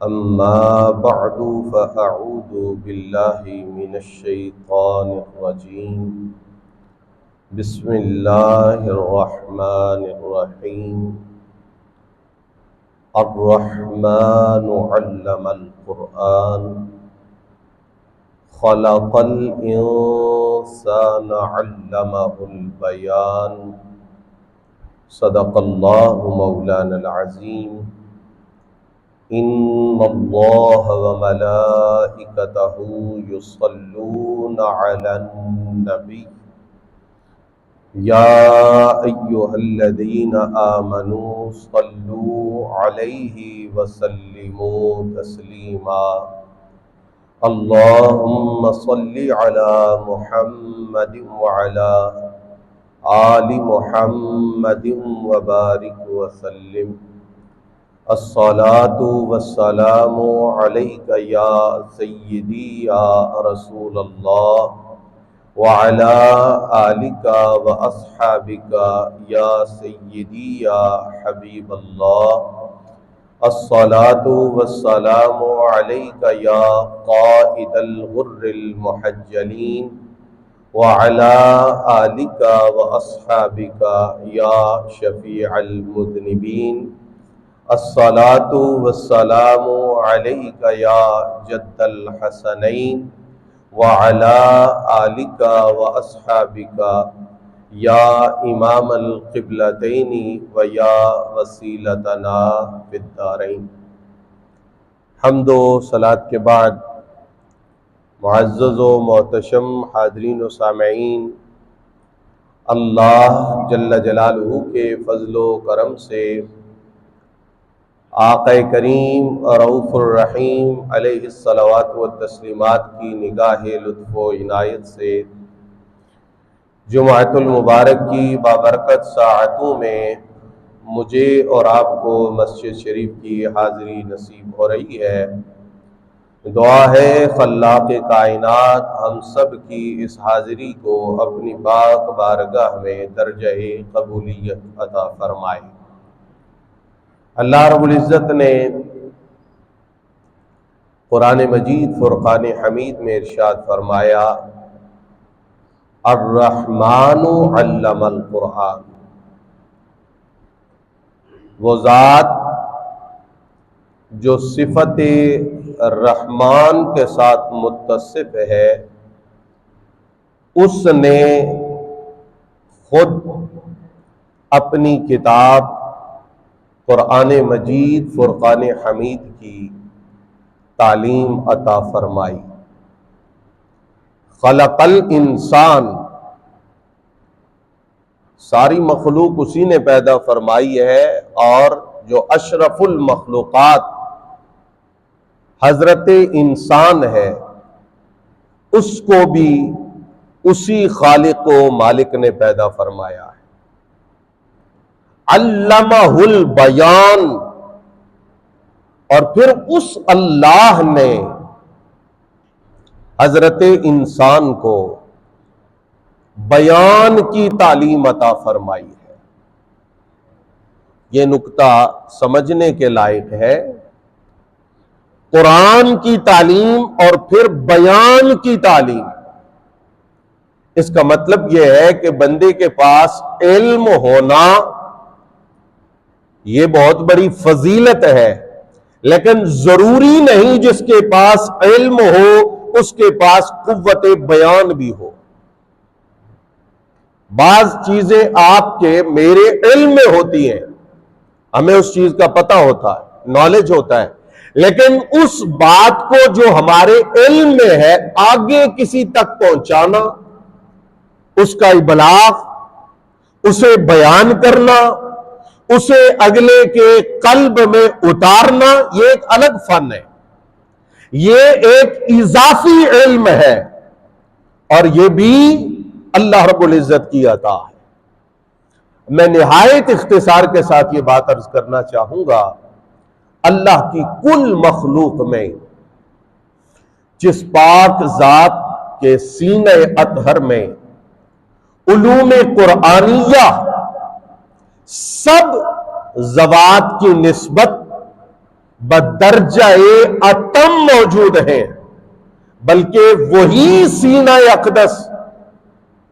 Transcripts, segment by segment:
أما بعد فأعوذ بالله من الشيطان الرجيم. بسم الله الرحمن الرحيم. الرحمن علم القرآن خلق الإنسان علمه البيان. صدق الله مولانا العظيم. إن الله وملائكته يصلون على النبي يا أيها الذين آمنوا صلوا عليه وسلموا تسليما. اللهم صل على محمد وعلى آل محمد وبارك وسلم. الصلاة والسلام عليك يا سيدي يا رسول الله وعلى آلك وأصحابك يا سيدي يا حبيب الله. الصلاة والسلام عليك يا قائد الغر المحجلين وعلى آلك وأصحابك يا شفيع المذنبين. الصلاة والسلام عليك يا جد الحسنين وعلى آلك وأصحابك يا إمام القبلتين ويا وسيلتنا في الدارين. حمد و صلاة کے بعد معزز و محتشم حاضرین و سامعین، اللہ جل جلالہ کے فضل و کرم سے آقا کریم رؤوف الرحیم علیہ الصلوات والتسلیمات کی نگاہ لطف و عنایت سے جمعۃ المبارک کی بابرکت ساعتوں میں مجھے اور آپ کو مسجد شریف کی حاضری نصیب ہو رہی ہے۔ دعا ہے خلاق کائنات ہم سب کی اس حاضری کو اپنی پاک بارگاہ میں درجہ قبولیت عطا فرمائے۔ اللہ رب العزت نے قرآن مجید فرقان حمید میں ارشاد فرمایا، الرحمن علم القرآن۔ وہ ذات جو صفت رحمان کے ساتھ متصف ہے، اس نے خود اپنی کتاب قرآن مجید فرقان حمید کی تعلیم عطا فرمائی۔ خلق الانسان، ساری مخلوق اسی نے پیدا فرمائی ہے، اور جو اشرف المخلوقات حضرت انسان ہے، اس کو بھی اسی خالق و مالک نے پیدا فرمایا ہے۔ علمہ البیان، اور پھر اس اللہ نے حضرت انسان کو بیان کی تعلیم عطا فرمائی ہے۔ یہ نکتہ سمجھنے کے لائق ہے۔ قرآن کی تعلیم اور پھر بیان کی تعلیم، اس کا مطلب یہ ہے کہ بندے کے پاس علم ہونا یہ بہت بڑی فضیلت ہے، لیکن ضروری نہیں جس کے پاس علم ہو اس کے پاس قوت بیان بھی ہو۔ بعض چیزیں آپ کے میرے علم میں ہوتی ہیں، ہمیں اس چیز کا پتہ ہوتا ہے، نالج ہوتا ہے، لیکن اس بات کو جو ہمارے علم میں ہے آگے کسی تک پہنچانا، اس کا ابلاغ، اسے بیان کرنا، اسے اگلے کے قلب میں اتارنا، یہ ایک الگ فن ہے، یہ ایک اضافی علم ہے، اور یہ بھی اللہ رب العزت کی عطا ہے۔ میں نہایت اختصار کے ساتھ یہ بات عرض کرنا چاہوں گا، اللہ کی کل مخلوق میں جس پاک ذات کے سینہ اطہر میں علوم قرآنیہ سب ذوات کی نسبت بدرجہ اتم موجود ہیں، بلکہ وہی سینہ اقدس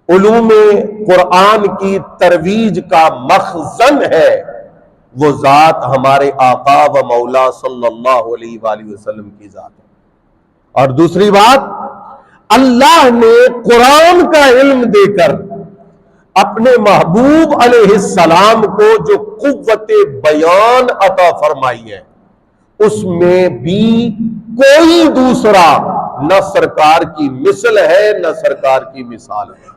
علوم قرآن کی ترویج کا مخزن ہے، وہ ذات ہمارے آقا و مولا صلی اللہ علیہ وآلہ وسلم کی ذات ہے۔ اور دوسری بات، اللہ نے قرآن کا علم دے کر اپنے محبوب علیہ السلام کو جو قوت بیان عطا فرمائی ہے، اس میں بھی کوئی دوسرا نہ سرکار کی مثل ہے نہ سرکار کی مثال ہے۔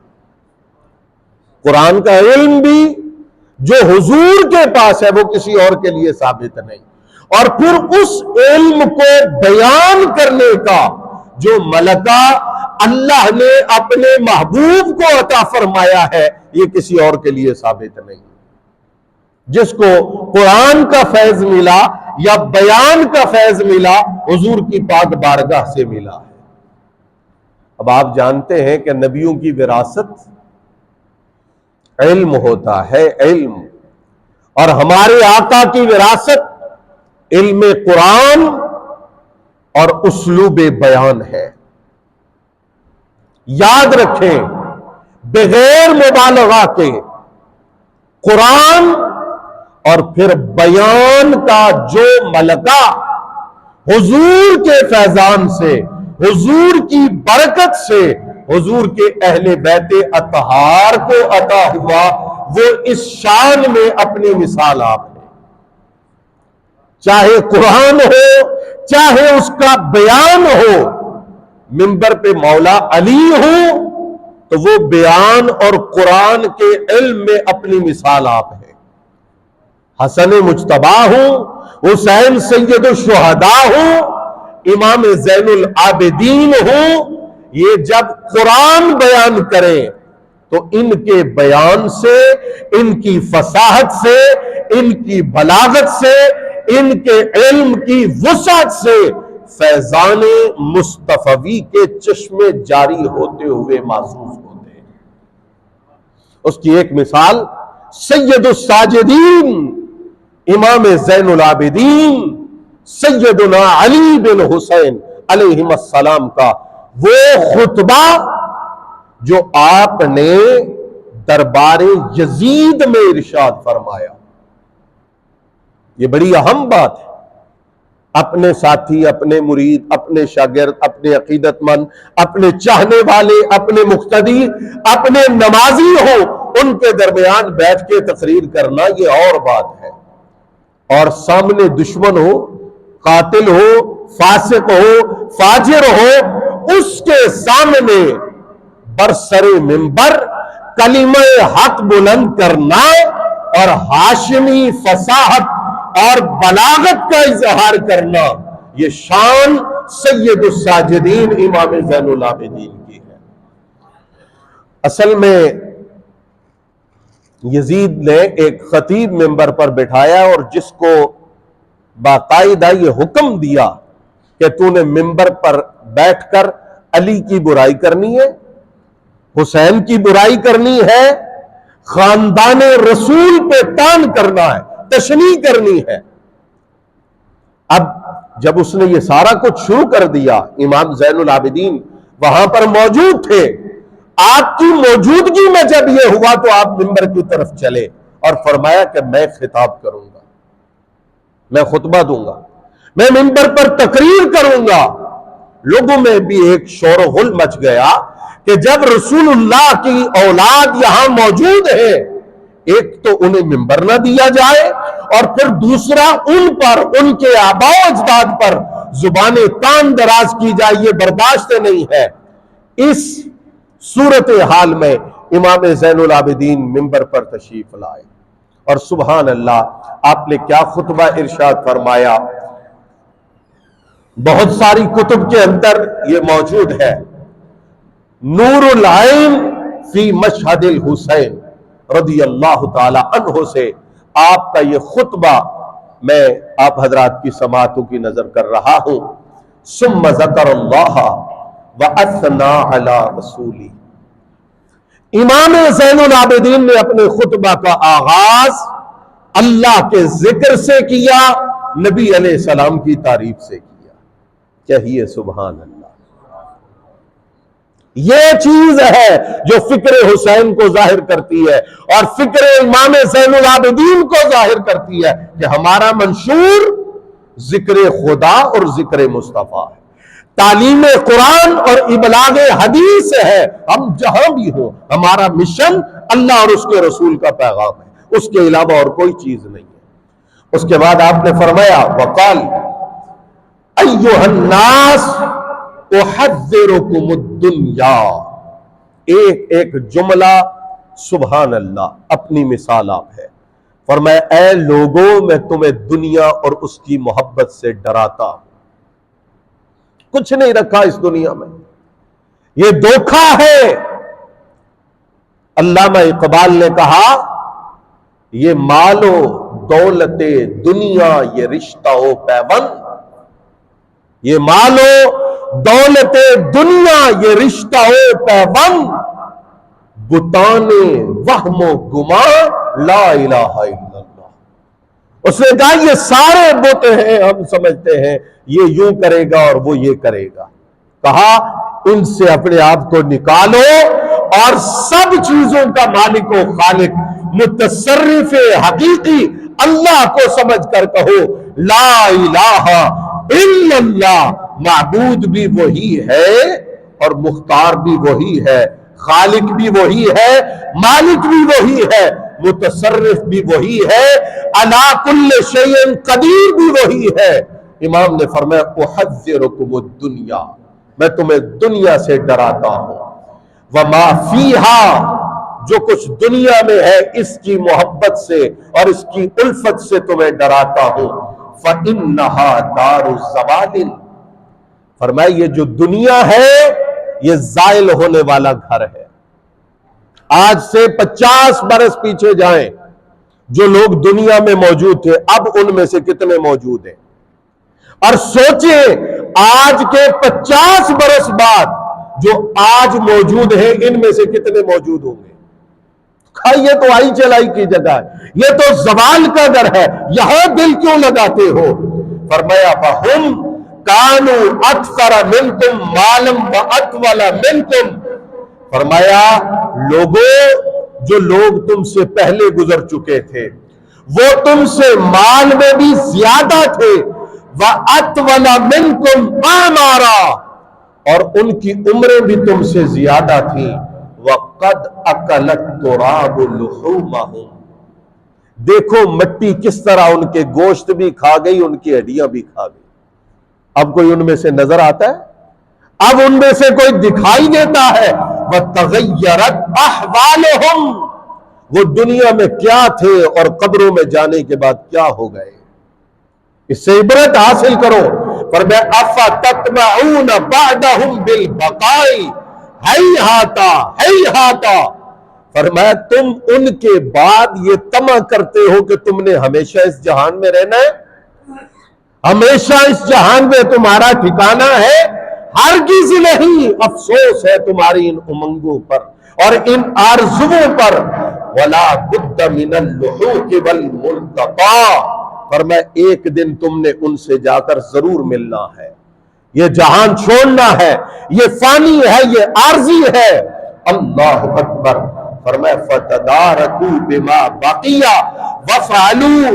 قرآن کا علم بھی جو حضور کے پاس ہے وہ کسی اور کے لیے ثابت نہیں، اور پھر اس علم کو بیان کرنے کا جو ملکہ اللہ نے اپنے محبوب کو عطا فرمایا ہے، یہ کسی اور کے لیے ثابت نہیں۔ جس کو قرآن کا فیض ملا یا بیان کا فیض ملا، حضور کی پاک بارگاہ سے ملا ہے۔ اب آپ جانتے ہیں کہ نبیوں کی وراثت علم ہوتا ہے، علم، اور ہمارے آقا کی وراثت علم قرآن اور اسلوب بیان ہے۔ یاد رکھیں، بغیر مبالغہ کے قرآن اور پھر بیان کا جو ملکہ حضور کے فیضان سے، حضور کی برکت سے، حضور کے اہل بیت اطہار کو عطا ہوا، وہ اس شان میں اپنی مثال آپ ہے۔ چاہے قرآن ہو، چاہے اس کا بیان ہو، منبر پہ مولا علی ہو تو وہ بیان اور قرآن کے علم میں اپنی مثال آپ ہے۔ حسن مجتبی ہوں، حسین سید الشہداء ہوں، امام زین العابدین ہوں، یہ جب قرآن بیان کریں تو ان کے بیان سے، ان کی فصاحت سے، ان کی بلاغت سے، ان کے علم کی وسعت سے فیضان مصطفی کے چشمے جاری ہوتے ہوئے محسوس ہوتے ہیں۔ اس کی ایک مثال سید الساجدین امام زین العابدین سیدنا علی بن حسین علیہ السلام کا وہ خطبہ جو آپ نے دربار یزید میں ارشاد فرمایا، یہ بڑی اہم بات ہے۔ اپنے ساتھی، اپنے مرید، اپنے شاگرد، اپنے عقیدت مند، اپنے چاہنے والے، اپنے مقتدی، اپنے نمازی ہو، ان کے درمیان بیٹھ کے تقریر کرنا یہ اور بات ہے، اور سامنے دشمن ہو، قاتل ہو، فاسق ہو، فاجر ہو، اس کے سامنے برسر منبر کلمہ حق بلند کرنا اور ہاشمی فصاحت اور بلاغت کا اظہار کرنا، یہ شان سید الساجدین امام زین العابدین کی ہے۔ اصل میں یزید نے ایک خطیب منبر پر بٹھایا اور جس کو باقاعدہ یہ حکم دیا کہ تو نے منبر پر بیٹھ کر علی کی برائی کرنی ہے، حسین کی برائی کرنی ہے، خاندان رسول پہ تان کرنا ہے، تشنیع کرنی ہے۔ اب جب اس نے یہ سارا کچھ شروع کر دیا، امام زین العابدین وہاں پر موجود تھے، آپ کی موجودگی میں جب یہ ہوا تو آپ منبر کی طرف چلے اور فرمایا کہ میں خطاب کروں گا، میں خطبہ دوں گا، میں منبر پر تقریر کروں گا۔ لوگوں میں بھی ایک شور و غل مچ گیا کہ جب رسول اللہ کی اولاد یہاں موجود ہے، ایک تو انہیں منبر نہ دیا جائے اور پھر دوسرا ان پر، ان کے آباء و اجداد پر زبان تان دراز کی جائے، یہ برداشت نہیں ہے۔ اس صورتحال میں امام زین العابدین منبر پر تشریف لائے اور سبحان اللہ آپ نے کیا خطبہ ارشاد فرمایا، بہت ساری کتب کے اندر یہ موجود ہے۔ نور العین فی مشہد الحسین رضی اللہ تعالی عنہ سے آپ کا یہ خطبہ میں آپ حضرات کی سماعتوں کی نظر کر رہا ہوں۔ ثم ذکر اللہ وَأَثْنَى عَلَى رَسُولِهِ، امام زین العابدین نے اپنے خطبہ کا آغاز اللہ کے ذکر سے کیا نبی علیہ السلام کی تعریف سے کیا. کہیے سبحان اللہ. یہ چیز ہے جو فکر حسین کو ظاہر کرتی ہے اور فکر امام زین العابدین کو ظاہر کرتی ہے کہ ہمارا منشور ذکر خدا اور ذکر مصطفیٰ ہے، تعلیم قرآن اور ابلاغ حدیث ہے. ہم جہاں بھی ہوں ہمارا مشن اللہ اور اس کے رسول کا پیغام ہے، اس کے علاوہ اور کوئی چیز نہیں ہے. اس کے بعد آپ نے فرمایا وقال ایھا الناس احذرکم الدنیا. ایک جملہ سبحان اللہ اپنی مثال آپ ہے. فرمایا اے لوگوں میں تمہیں دنیا اور اس کی محبت سے ڈراتا ہوں. کچھ نہیں رکھا اس دنیا میں، یہ دھوکہ ہے. علامہ اقبال نے کہا یہ مال و دولت دنیا یہ رشتہ و پیوند، یہ مال و دولت دنیا یہ رشتہ و پیوند، بتانے وہم و گمان لا الہ الا اللہ. اس نے کہا یہ سارے بت ہیں، ہم سمجھتے ہیں یہ یوں کرے گا اور وہ یہ کرے گا. کہا ان سے اپنے آپ کو نکالو اور سب چیزوں کا مالک و خالق متصرف حقیقی اللہ کو سمجھ کر کہو لا الہ الا اللہ. معبود بھی وہی ہے اور مختار بھی وہی ہے، خالق بھی وہی ہے، مالک بھی وہی ہے، متصرف بھی وہی ہے، علی کل شیء قدیر بھی وہی ہے. امام نے فرمایا احذرکم الدنیا، میں تمہیں دنیا سے ڈراتا ہوں. وما فیہا، جو کچھ دنیا میں ہے اس کی محبت سے اور اس کی الفت سے تمہیں ڈراتا ہوں. فإنہا دار الزوال، فرمایا یہ جو دنیا ہے یہ زائل ہونے والا گھر ہے. آج سے 50 برس پیچھے جائیں، جو لوگ دنیا میں موجود تھے اب ان میں سے کتنے موجود ہیں؟ اور سوچیں آج کے 50 برس بعد جو آج موجود ہیں ان میں سے کتنے موجود ہوں گے؟ یہ تو آئی چلائی کی جگہ ہے، یہ تو زوال کا گھر ہے، یہاں دل کیوں لگاتے ہو؟ فرمایا فَهُمْ كَانُوا أَكْثَرَ مِنْكُمْ مَالًا وَأَطْوَلَ مِنْكُمْ. فرمایا لوگوں، جو لوگ تم سے پہلے گزر چکے تھے وہ تم سے مال میں بھی زیادہ تھے، وَأَطْوَلَ مِنْكُمْ آمَارًا، اور ان کی عمریں بھی تم سے زیادہ تھیں. وَقَدْ أَكَلَتْ تُرَابُ لُحُومَهُمْ، دیکھو مٹی کس طرح ان کے گوشت بھی کھا گئی، ان کی ہڈیاں بھی کھا گئی. اب کوئی ان میں سے نظر آتا ہے؟ اب ان میں سے کوئی دکھائی دیتا ہے؟ وَتَغَيَّرَتْ أَحْوَالُهُمْ، وہ دنیا میں کیا تھے اور قبروں میں جانے کے بعد کیا ہو گئے. اس سے عبرت حاصل کرو. فرمایا أَفَتَطْمَعُونَ بَعْدَهُمْ بِالْبَقَاءِ ہیہاتا ہیہاتا، فرمایا تم ان کے بعد یہ طمع کرتے ہو کہ تم نے ہمیشہ اس جہان میں رہنا ہے، ہمیشہ اس جہان میں تمہارا ٹھکانہ ہے؟ ہرگز نہیں. افسوس ہے تمہاری ان امنگوں پر اور ان آرزوؤں پر. وَلَا بُدَّ مِنَ اللُّحُوقِ وَالْمُلْتَقَى، فرمایا ایک دن تم نے ان سے جا کر ضرور ملنا ہے. یہ جہان چھوڑنا ہے، یہ فانی ہے، یہ عارضی ہے. اللہ اکبر. فرمایا فَتَدَارَكُوا بِمَا بَقِيَ وَفْعَلُوا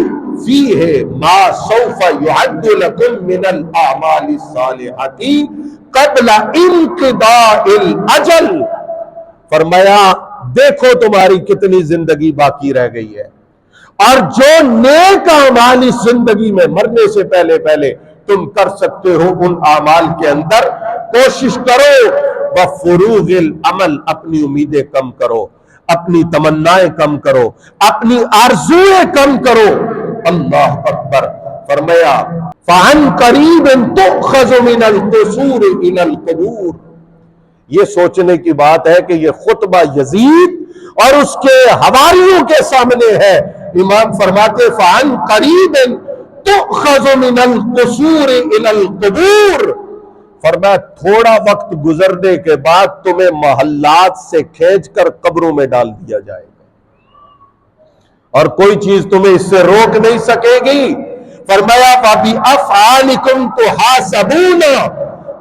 فِيهِ مَا سَوْفَ يُعَدُّ لَكُم مِّنَ الْأَعْمَالِ الصَّالِحَةِ قَبْلَ انقضاء الْأَجَلِ. فرمایا دیکھو تمہاری کتنی زندگی باقی رہ گئی ہے، اور جو نیک اعمال اس زندگی میں مرنے سے پہلے پہلے تم کر سکتے ہو ان اعمال کے اندر کوشش کرو. وَفُرُوغِ الْعَمَلِ، اپنی امیدیں کم کرو، اپنی تمنائیں کم کرو، اپنی آرزویں کم کرو. اللہ اکبر. فرمایا فَعَنْ قَرِيبٍ تُؤْخَذُ مِنَ الْقُصُورِ إِلَى الْقُبُورِ. یہ سوچنے کی بات ہے کہ یہ خطبہ یزید اور اس کے حواریوں کے سامنے ہے. امام فرماتے فَعَنْ قَرِيبٍ تُؤْخَذُ مِنَ الْقُصُورِ إِلَى الْقُبُورِ. فرمایا تھوڑا وقت گزرنے کے بعد تمہیں محلات سے کھینچ کر قبروں میں ڈال دیا جائے گا اور کوئی چیز تمہیں اس سے روک نہیں سکے گی. فرمایا فَبِأَفْعَالِكُمْ تُحَاسَبُونَ،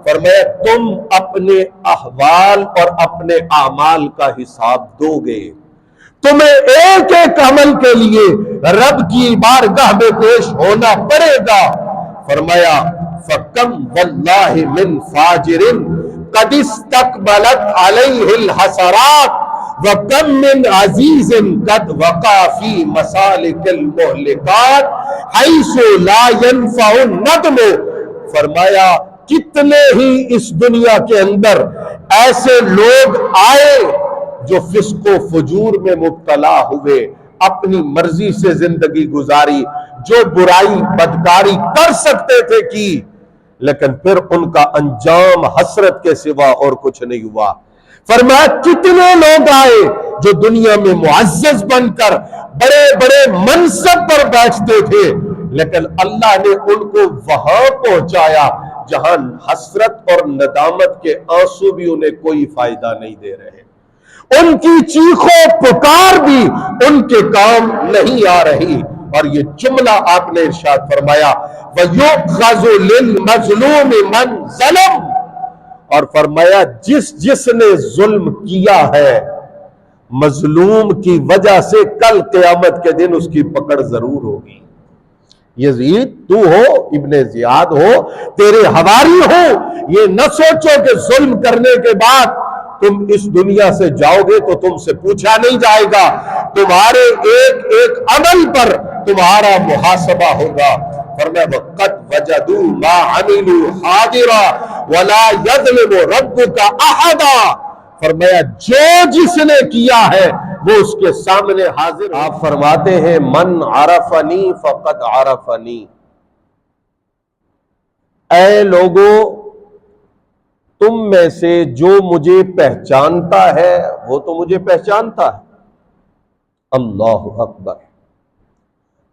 فرمایا تم اپنے احوال اور اپنے اعمال کا حساب دو گے، تمہیں ایک ایک عمل کے لیے رب کی بارگاہ میں پیش ہونا پڑے گا۔ فرمایا فَكَمْ وَاللَّهِ مِنْ فَاجِرٍ قَدْ اسْتَقْبَلَتْ عَلَيْهِ الْحَسَرَاتِ وَكَمْ مِنْ عَزِيزٍ قَدْ وَقَعَ فِي مَسَالِكِ الْمُهْلِكَاتِ حَيْثُ لَا يَنْفَعُ النَّدْمُ، فرمایا کتنے ہی اس دنیا کے اندر ایسے لوگ آئے جو فسق و فجور میں مبتلا ہوئے، اپنی مرضی سے زندگی گزاری، جو برائی بدکاری کر سکتے تھے کی، لیکن پھر ان کا انجام حسرت کے سوا اور کچھ نہیں ہوا۔ فرمایا کتنے لوگ آئے جو دنیا میں معزز بن کر بڑے بڑے منصب پر بیٹھتے تھے، لیکن اللہ نے ان کو وہاں پہنچایا جہاں حسرت اور ندامت کے آنسو بھی انہیں کوئی فائدہ نہیں دے رہے، ان کی چیخوں پکار بھی ان کے کام نہیں آ رہی۔ اور یہ جملہ آپ نے ارشاد فرمایا وَيُؤْخَذُ لِلْمَظْلُومِ مَنْ ظَلَمَ، اور فرمایا جس نے ظلم کیا ہے مظلوم کی وجہ سے کل قیامت کے دن اس کی پکڑ ضرور ہوگی۔ یزید تو ہو، ابن زیاد ہو، تیرے حواری ہو، یہ نہ سوچو کہ ظلم کرنے کے بعد تم اس دنیا سے جاؤ گے تو تم سے پوچھا نہیں جائے گا، تمہارے ایک ایک عمل پر تمہارا محاسبہ ہوگا۔ فرمایا وَقَدْ وَجَدُوا مَا عَمِلُوا حَاضِرًا وَلَا يَظْلِمُ رَبُّكَ أَحَدًا، فرمایا جو جس نے کیا ہے وہ اس کے سامنے حاضر۔ آپ فرماتے ہیں من عرفنی فقد عرفنی، اے لوگو تم میں سے جو مجھے پہچانتا ہے وہ تو مجھے پہچانتا ہے۔ اللہ اکبر۔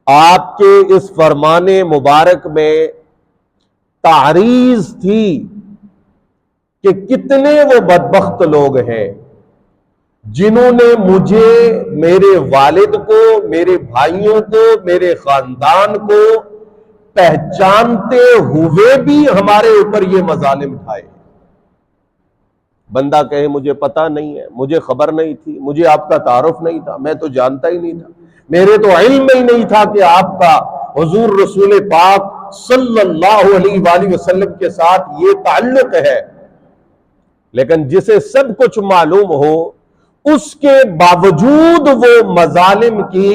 آپ کے اس فرمان مبارک میں تعریض تھی کہ کتنے وہ بدبخت لوگ ہیں جنہوں نے مجھے، میرے والد کو، میرے بھائیوں کو، میرے خاندان کو پہچانتے ہوئے بھی ہمارے اوپر یہ مظالم اٹھائے۔ بندہ کہے مجھے پتا نہیں ہے، مجھے خبر نہیں تھی، مجھے آپ کا تعارف نہیں تھا، میں تو جانتا ہی نہیں تھا، میرے تو علم ہی نہیں تھا کہ آپ کا حضور رسول پاک صلی اللہ علیہ وآلہ وسلم کے ساتھ یہ تعلق ہے۔ لیکن جسے سب کچھ معلوم ہو اس کے باوجود وہ مظالم کی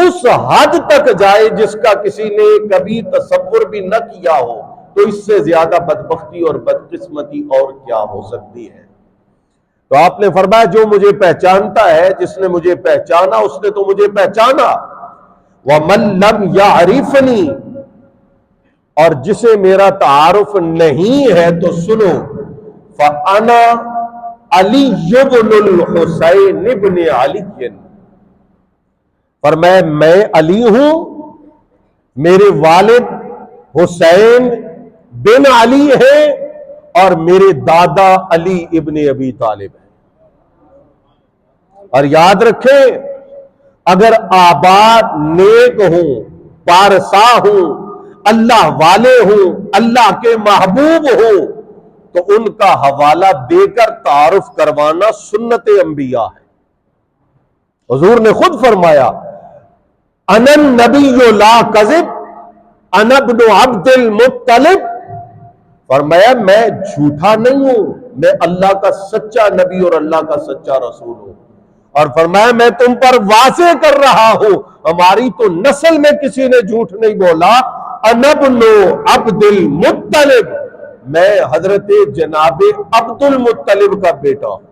اس حد تک جائے جس کا کسی نے کبھی تصور بھی نہ کیا ہو، تو اس سے زیادہ بدبختی اور بدقسمتی اور کیا ہو سکتی ہے؟ تو آپ نے فرمایا جو مجھے پہچانتا ہے، جس نے مجھے پہچانا اس نے تو مجھے پہچانا۔ وَمَن لَّمْ يَعْرِفْنِي، اور جسے میرا تعارف نہیں ہے تو سنو، فَأَنَا عَلِيُّ بْنُ الْحُسَيْنِ بْنِ عَلِيٍّ، فرمایا میں علی ہوں، میرے والد حسین بن علی ہے اور میرے دادا علی ابن ابی طالب ہے۔ اور یاد رکھیں اگر آباد نیک ہوں، پارسا ہوں، اللہ والے ہوں، اللہ کے محبوب ہوں، تو ان کا حوالہ دے کر تعارف کروانا سنت انبیاء ہے۔ حضور نے خود فرمایا انا النبی لا کذب انا ابن عبد المطلب، فرمایا میں جھوٹا نہیں ہوں، میں اللہ کا سچا نبی اور اللہ کا سچا رسول ہوں۔ اور فرمایا میں تم پر واضح کر رہا ہوں ہماری تو نسل میں کسی نے جھوٹ نہیں بولا، انا ابن عبد المطلب، میں حضرت جناب عبد المطلب کا بیٹا ہوں۔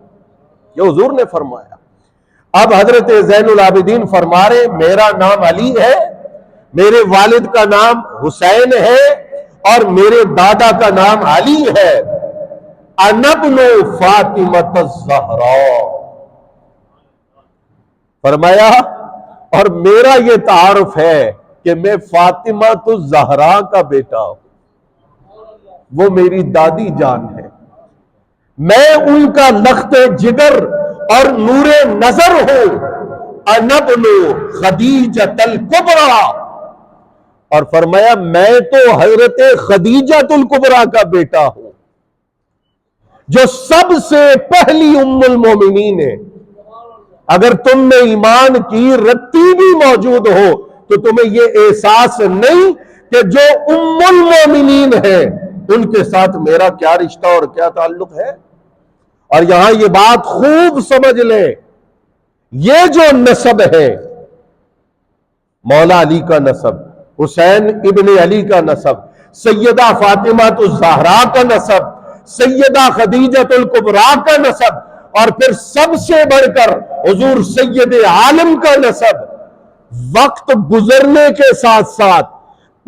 یہ حضور نے فرمایا۔ اب حضرت زین العابدین فرما رہے میرا نام علی ہے، میرے والد کا نام حسین ہے اور میرے دادا کا نام علی ہے۔ انا ابن فاطمۃ الزہراء، فرمایا اور میرا یہ تعارف ہے کہ میں فاطمہ الزہراء کا بیٹا ہوں، وہ میری دادی جان ہے، میں ان کا لخت جگر اور نور نظر ہوں۔ انا ابن خدیجۃ الکبریٰ، اور فرمایا میں تو حضرت خدیجہ الکبریٰ کا بیٹا ہوں جو سب سے پہلی ام المومنین ہے. اگر تم میں ایمان کی رتی بھی موجود ہو تو تمہیں یہ احساس نہیں کہ جو ام المومنین ہے ان کے ساتھ میرا کیا رشتہ اور کیا تعلق ہے. اور یہاں یہ بات خوب سمجھ لیں، یہ جو نسب ہے، مولا علی کا نسب، حسین ابن علی کا نسب، سیدہ فاطمہ الزہرا کا نسب، سیدہ خدیجہ الکبریٰ کا نسب، اور پھر سب سے بڑھ کر حضور سید عالم کا نسب، وقت گزرنے کے ساتھ ساتھ،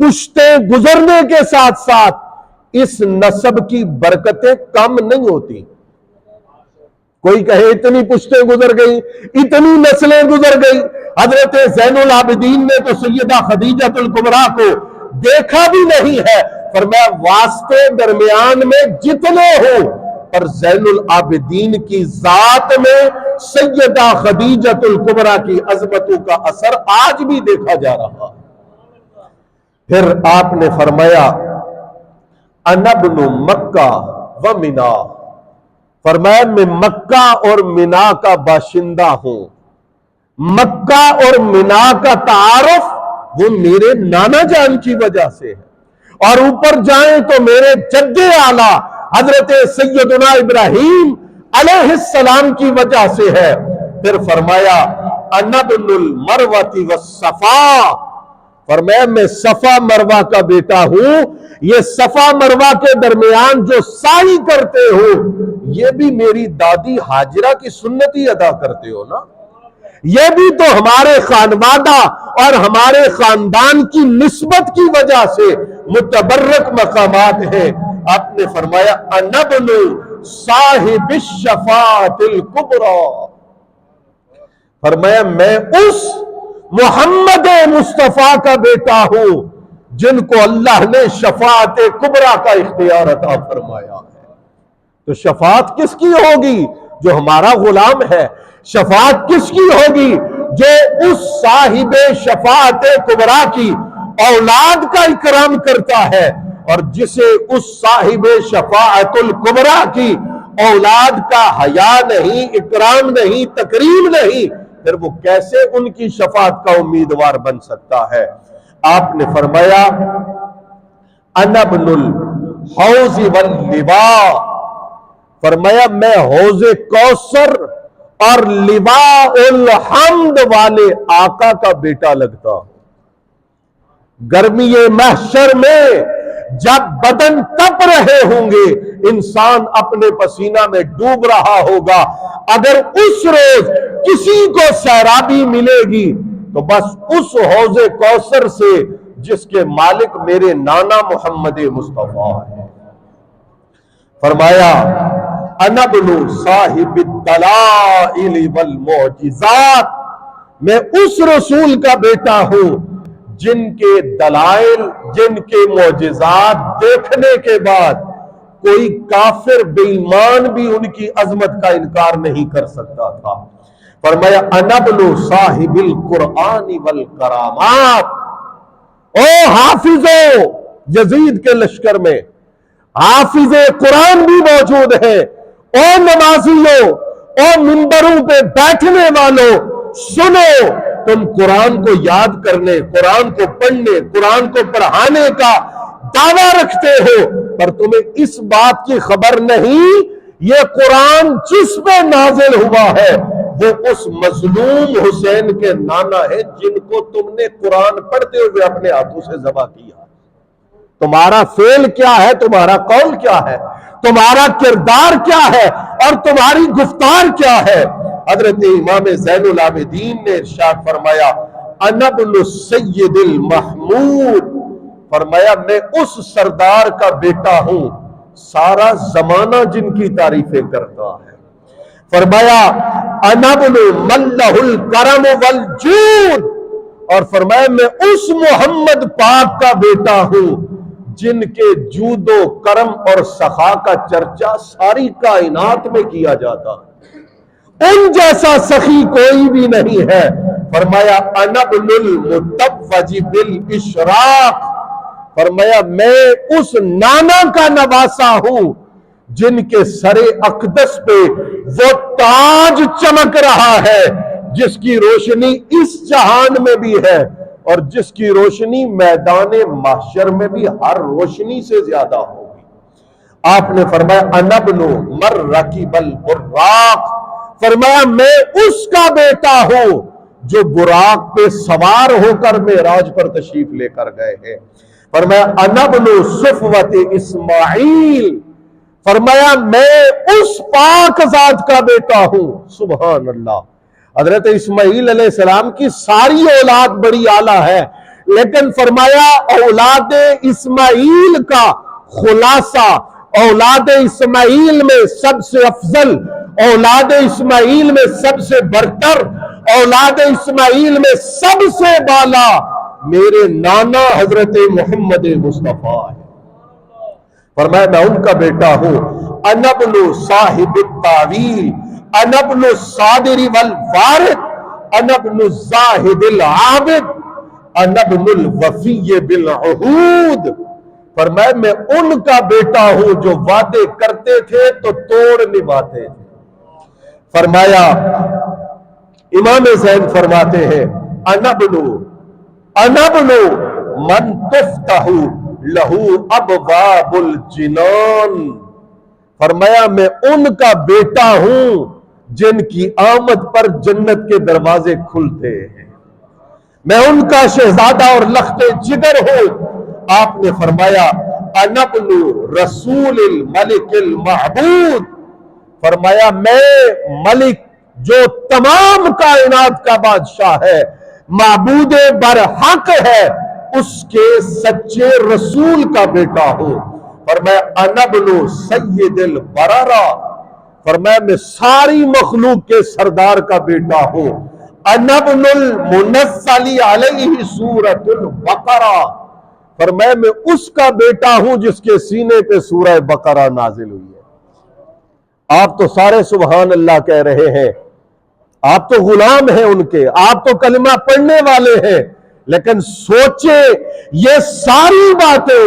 پشتیں گزرنے کے ساتھ ساتھ اس نسب کی برکتیں کم نہیں ہوتی. کوئی کہے اتنی پشتیں گزر گئی، اتنی نسلیں گزر گئی. حضرت زین العابدین نے تو سیدہ خدیجہ الکبریٰ کو دیکھا بھی نہیں ہے، فرمایا واسطے درمیان میں جتنے ہوں پر زین العابدین کی ذات میں سیدہ خدیجہ الکبریٰ کی عظمتوں کا اثر آج بھی دیکھا جا رہا. پھر آپ نے فرمایا انا ابن مکہ و منا، فرمایا میں مکہ اور منا کا باشندہ ہوں. مکہ اور منا کا تعارف وہ میرے نانا جان کی وجہ سے ہے، اور اوپر جائیں تو میرے جد اعلیٰ حضرت سیدنا ابراہیم علیہ السلام کی وجہ سے ہے. پھر فرمایا انا ابن المروۃ والصفا، فرمایا میں صفا مروہ کا بیٹا ہوں. یہ صفا مروہ کے درمیان جو سعی کرتے ہو یہ بھی میری دادی ہاجرہ کی سنت ہی ادا کرتے ہو نا. یہ بھی تو ہمارے خانوادہ اور ہمارے خاندان کی نسبت کی وجہ سے متبرک مقامات ہیں. آپ نے فرمایا انا ابن صاحب الشفاعۃ الکبریٰ، فرمایا میں اس محمد مصطفیٰ کا بیٹا ہوں جن کو اللہ نے شفاعت کبریٰ کا اختیار عطا فرمایا ہے. تو شفاعت کس کی ہوگی؟ جو ہمارا غلام ہے. شفاعت کس کی ہوگی؟ جو اس صاحب شفاعت کبریٰ کی اولاد کا اکرام کرتا ہے. اور جسے اس صاحب شفاعت الکبریٰ کی اولاد کا حیا نہیں، اکرام نہیں، تکریم نہیں، پھر وہ کیسے ان کی شفاعت کا امیدوار بن سکتا ہے؟ آپ نے فرمایا انا ابن الحوض واللواء، فرمایا میں حوض کوثر اور لواء الحمد والے آقا کا بیٹا لگتا ہوں. گرمی محشر میں جب بدن تپ رہے ہوں گے، انسان اپنے پسینہ میں ڈوب رہا ہوگا، اگر اس روز کسی کو سیرابی ملے گی تو بس اس حوض کوثر سے جس کے مالک میرے نانا محمد مصطفیٰ ہے. فرمایا انا ابن صاحب الدلائل والمعجزات، میں اس رسول کا بیٹا ہوں جن کے دلائل، جن کے معجزات دیکھنے کے بعد کوئی کافر بے ایمان بھی ان کی عظمت کا انکار نہیں کر سکتا تھا. فرمایا انا ابن صاحب القرآن والکرامات، او حافظو، یزید کے لشکر میں حافظ قرآن بھی موجود ہے. او نمازیوں، او منبروں پہ بیٹھنے والوں، سنو، تم قرآن کو یاد کرنے، قرآن کو پڑھنے، قرآن کو پڑھانے کا دعویٰ رکھتے ہو، پر تمہیں اس بات کی خبر نہیں یہ قرآن جس پہ نازل ہوا ہے وہ اس مظلوم حسین کے نانا ہے جن کو تم نے قرآن پڑھتے ہوئے اپنے ہاتھوں سے ذبح کیا. تمہارا فعل کیا ہے، تمہارا قول کیا ہے، تمہارا کردار کیا ہے، اور تمہاری گفتار کیا ہے؟ حضرت امام زین العابدین نے ارشاد فرمایا انا ابن السید المحمود، فرمایا میں اس سردار کا بیٹا ہوں سارا زمانہ جن کی تعریفیں کرتا ہے. فرمایا انا ابن من لہ الکرم والجود، اور فرمایا میں اس محمد پاک کا بیٹا ہوں جن کے جود و کرم اور سخا کا چرچا ساری کائنات میں کیا جاتا ہے. ان جیسا سخی کوئی بھی نہیں ہے. فرمایا انا ابن المتوج بالاشراق، فرمایا میں اس نانا کا نواسا ہوں جن کے سر اقدس پہ وہ تاج چمک رہا ہے جس کی روشنی اس جہان میں بھی ہے اور جس کی روشنی میدان محشر میں بھی ہر روشنی سے زیادہ ہوگی۔ آپ نے فرمایا انا ابن من رکب البراق، فرمایا میں اس کا بیٹا ہوں جو براق پہ سوار ہو کر معراج پر تشریف لے کر گئے ہیں۔ فرمایا انا ابن صفوت اسماعیل، فرمایا میں اس پاک ذات کا بیٹا ہوں۔ سبحان اللہ۔ حضرت اسماعیل علیہ السلام کی ساری اولاد بڑی اعلیٰ ہے، لیکن فرمایا اولاد اسماعیل کا خلاصہ، اولاد اسماعیل میں سب سے افضل، اولاد اسماعیل میں سب سے برتر، اولاد اسماعیل میں سب سے بالا میرے نانا حضرت محمد مصطفیٰ ہے۔ فرمایا میں ان کا بیٹا ہوں۔ انا ابن صاحب التاویل، انا ابن الصادر والوارد، انا ابن الزاہد العابد، انا ابن الوفی بالعہود، فرمایا میں ان کا بیٹا ہوں جو وعدے کرتے تھے تو توڑ نبھاتے تھے۔ فرمایا امام زین فرماتے ہیں انا ابن من تفتح لہو ابواب الجنان، فرمایا میں ان کا بیٹا ہوں جن کی آمد پر جنت کے دروازے کھلتے ہیں، میں ان کا شہزادہ اور لخت جگر ہوں۔ آپ نے فرمایا انا ابن رسول الملک المعبود، فرمایا میں ملک جو تمام کائنات کا بادشاہ ہے، معبود برحق ہے، اس کے سچے رسول کا بیٹا ہوں۔ فرمایا انا ابن سید البررہ، فرمایا میں ساری مخلوق کے سردار کا بیٹا ہوں۔ انا ابن المنزل علیہ سورۃ البقرہ، فرمایا میں اس کا بیٹا ہوں جس کے سینے پہ سورہ بقرہ نازل ہوئی ہے۔ آپ تو سارے سبحان اللہ کہہ رہے ہیں، آپ تو غلام ہیں ان کے، آپ تو کلمہ پڑھنے والے ہیں، لیکن سوچیں یہ ساری باتیں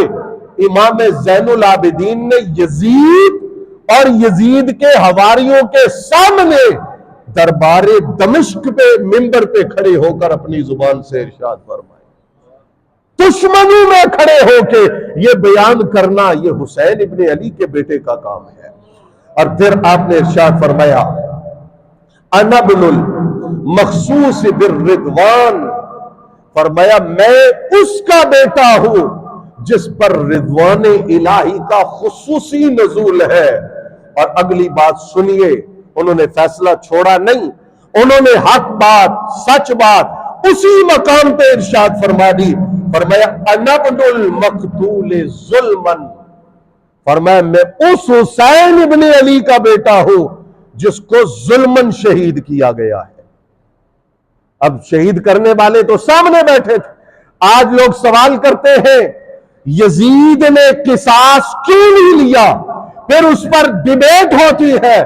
امام زین العابدین نے یزید اور یزید کے حواریوں کے سامنے دربار دمشق پہ منبر پہ کھڑے ہو کر اپنی زبان سے ارشاد فرمائے، دشمنوں میں کھڑے ہو کے یہ بیان کرنا یہ حسین ابن علی کے بیٹے کا کام ہے۔ اور پھر آپ نے ارشاد فرمایا انا ابن المخصوص بالرضوان، فرمایا میں اس کا بیٹا ہوں جس پر رضوان الہی کا خصوصی نزول ہے۔ اور اگلی بات سنیے، انہوں نے فیصلہ چھوڑا نہیں، انہوں نے حق بات، سچ بات اسی مقام پہ ارشاد فرما دی۔ فرمایا انا ابن المقتول ظلما، فرمایا میں اس حسین ابن علی کا بیٹا ہوں جس کو ظلمن شہید کیا گیا ہے۔ اب شہید کرنے والے تو سامنے بیٹھے تھے، آج لوگ سوال کرتے ہیں یزید نے قصاص کیوں نہیں لیا، پھر اس پر ڈیبیٹ ہوتی ہے۔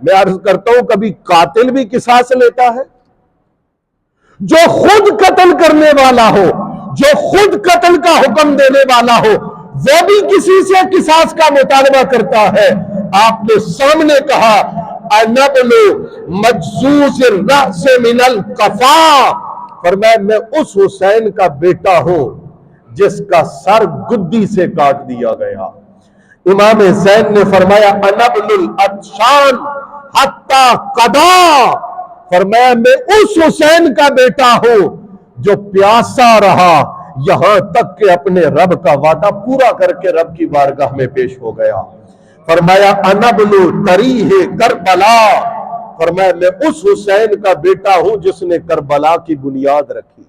میں عرض کرتا ہوں کبھی قاتل بھی قصاص لیتا ہے؟ جو خود قتل کرنے والا ہو، جو خود قتل کا حکم دینے والا ہو، وہ بھی کسی سے قصاص کا مطالبہ کرتا ہے۔ آپ نے سامنے کہا انا ابن مجزوز الرأس من القفا، فرمایا میں اس حسین کا بیٹا ہوں جس کا سر گدی سے کاٹ دیا گیا۔ امام زین نے فرمایا انا ابن العطشان حتی قضا، فرمایا میں اس حسین کا بیٹا ہوں جو پیاسا رہا یہاں تک کہ اپنے رب کا وعدہ پورا کر کے رب کی بارگاہ میں پیش ہو گیا۔ فرمایا انا ابن تریح کربلا، فرمایا میں اس حسین کا بیٹا ہوں جس نے کربلا کی بنیاد رکھی۔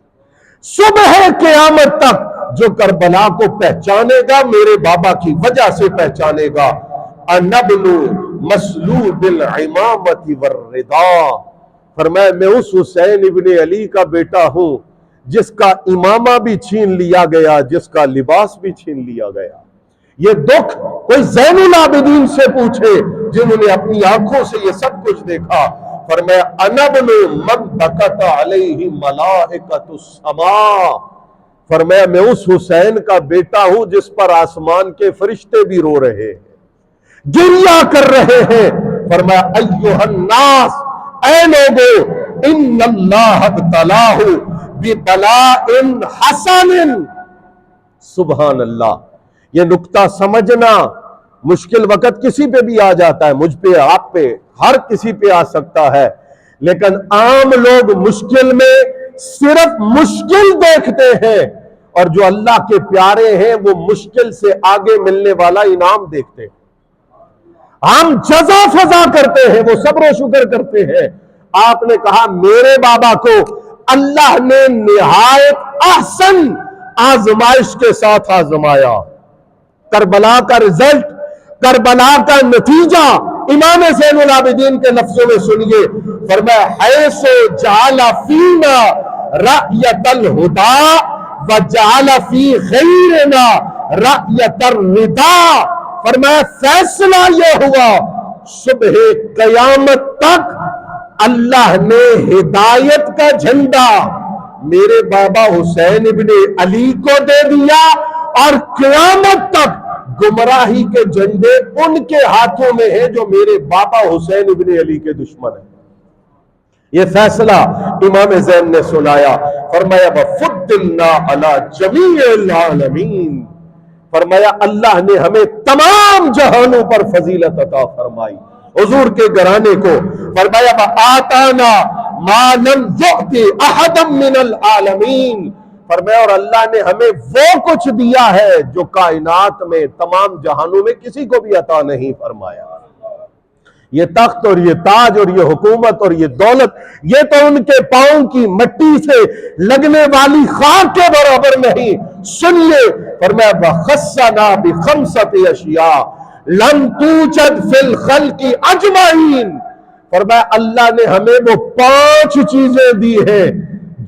صبح قیامت تک جو کربلا کو پہچانے گا میرے بابا کی وجہ سے پہچانے گا۔ انا ابن مسلوب العمامۃ والرضا، فرمایا میں اس حسین ابن علی کا بیٹا ہوں جس کا امامہ بھی چھین لیا گیا، جس کا لباس بھی چھین لیا گیا۔ یہ دکھ کوئی زین العابدین سے پوچھے جنہوں نے اپنی آنکھوں سے یہ سب کچھ دیکھا۔ فرمایا انا ابن من بکت علیہ ملائکۃ السماء، فرمایا میں اس حسین کا بیٹا ہوں جس پر آسمان کے فرشتے بھی رو رہے ہیں، گریہ کر رہے ہیں۔ فرمایا ایھا الناس، اے لوگو، ان اللہ ابتلاہ ببلاء حسن۔ سبحان اللہ، یہ نکتہ سمجھنا مشکل وقت کسی پہ بھی آ جاتا ہے، مجھ پہ، آپ پہ، ہر کسی پہ آ سکتا ہے، لیکن عام لوگ مشکل میں صرف مشکل دیکھتے ہیں، اور جو اللہ کے پیارے ہیں وہ مشکل سے آگے ملنے والا انعام دیکھتے ہیں۔ ہم جزا فضا کرتے ہیں، وہ صبر و شکر کرتے ہیں۔ آپ نے کہا میرے بابا کو اللہ نے نہایت احسن آزمائش کے ساتھ آزمایا۔ کربلا کا رزلٹ، کربلا کا نتیجہ امام زین العابدین کے لفظوں میں سنیے، فرمایا حیث جعل فینا رأیت الہدا وجعل فی غیرنا رأیت الردا، فرمایا فیصلہ یہ ہوا صبح قیامت تک اللہ نے ہدایت کا جھنڈا میرے بابا حسین ابن علی کو دے دیا، اور قیامت تک گمراہی کے جھنڈے ان کے ہاتھوں میں ہیں جو میرے بابا حسین ابن علی کے دشمن ہیں۔ یہ فیصلہ امام زین نے سنایا، فرمایا وَفُضِّلْنَا عَلَى جَمِيعِ الْعَالَمِينَ، فرمایا اللہ نے ہمیں تمام جہانوں پر فضیلت عطا فرمائی۔ حضور کے گھرانے کو فرمایا وَآتَانَا مَا لَمْ يُؤْتِ أَحَدًا مِّنَ الْعَالَمِينَ، فرمایا اور اللہ نے ہمیں وہ کچھ دیا ہے جو کائنات میں تمام جہانوں میں کسی کو بھی عطا نہیں فرمایا۔ یہ تخت اور یہ تاج اور یہ حکومت اور یہ دولت، یہ تو ان کے پاؤں کی مٹی سے لگنے والی خاک کے برابر نہیں۔ سنیے، فرمایا وَخَصَّنَا بِخَمْسَةِ أَشْيَاءَ لَمْ تُوجَدْ فِي الْخَلْقِ أَجْمَعِينَ، فرمایا اللہ نے ہمیں وہ 5 چیزیں دی ہیں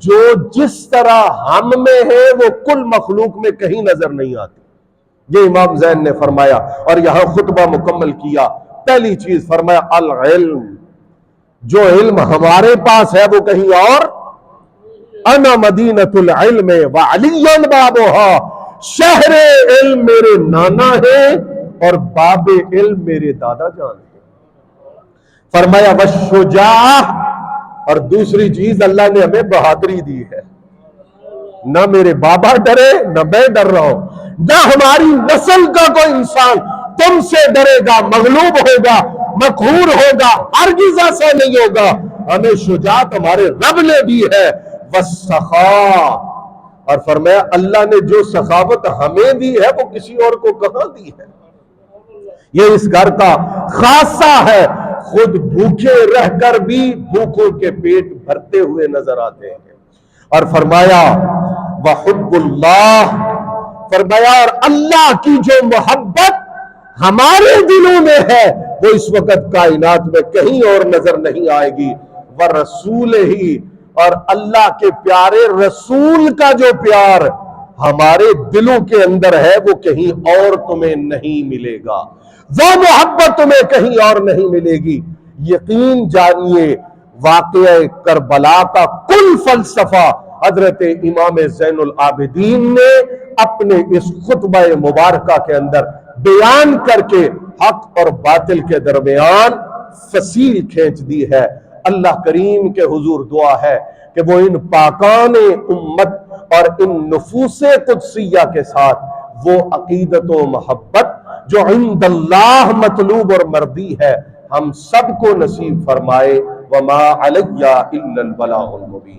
جو جس طرح ہم میں ہے وہ کل مخلوق میں کہیں نظر نہیں آتی۔ یہ امام زین نے فرمایا اور یہاں خطبہ مکمل کیا۔ پہلی چیز فرمایا العلم، جو علم ہمارے پاس ہے وہ کہیں اور، انا مدینۃ العلم وعلی بابها، شہر علم میرے نانا ہے اور باب علم میرے دادا جان ہے۔ فرمایا والشجاع، اور دوسری چیز اللہ نے ہمیں بہادری دی ہے، نہ میرے بابا ڈرے نہ میں ڈر رہا ہوں، نہ ہماری نسل کا کوئی انسان تم سے ڈرے گا، مغلوب ہوگا، مقہور ہوگا، ہرگز ایسا نہیں ہوگا۔ ہمیں شجاعت ہمارے رب نے دی ہے، والسخاء، اور فرمایا اللہ نے جو سخاوت ہمیں دی ہے وہ کسی اور کو کہاں دی ہے۔ یہ اس گھر کا خاصہ ہے، خود بھوکے رہ کر بھی بھوکوں کے پیٹ بھرتے ہوئے نظر آتے ہیں۔ اور فرمایا وحب اللہ، فرمایا اور اللہ کی جو محبت ہمارے دلوں میں ہے وہ اس وقت کائنات میں کہیں اور نظر نہیں آئے گی۔ ورسول ہی، اور اللہ کے پیارے رسول کا جو پیار ہمارے دلوں کے اندر ہے وہ کہیں اور تمہیں نہیں ملے گا، وہ محبت تمہیں کہیں اور نہیں ملے گی۔ یقین جانیے واقعہ کربلا کا کل فلسفہ حضرت امام زین العابدین نے اپنے اس خطبہ مبارکہ کے اندر بیان کر کے حق اور باطل کے درمیان فصیل کھینچ دی ہے۔ اللہ کریم کے حضور دعا ہے کہ وہ ان پاکان امت اور ان نفوس قدسیہ کے ساتھ وہ عقیدت و محبت جو عند اللہ مطلوب اور مردی ہے ہم سب کو نصیب فرمائے۔ وما علی الا البلاغ المبین۔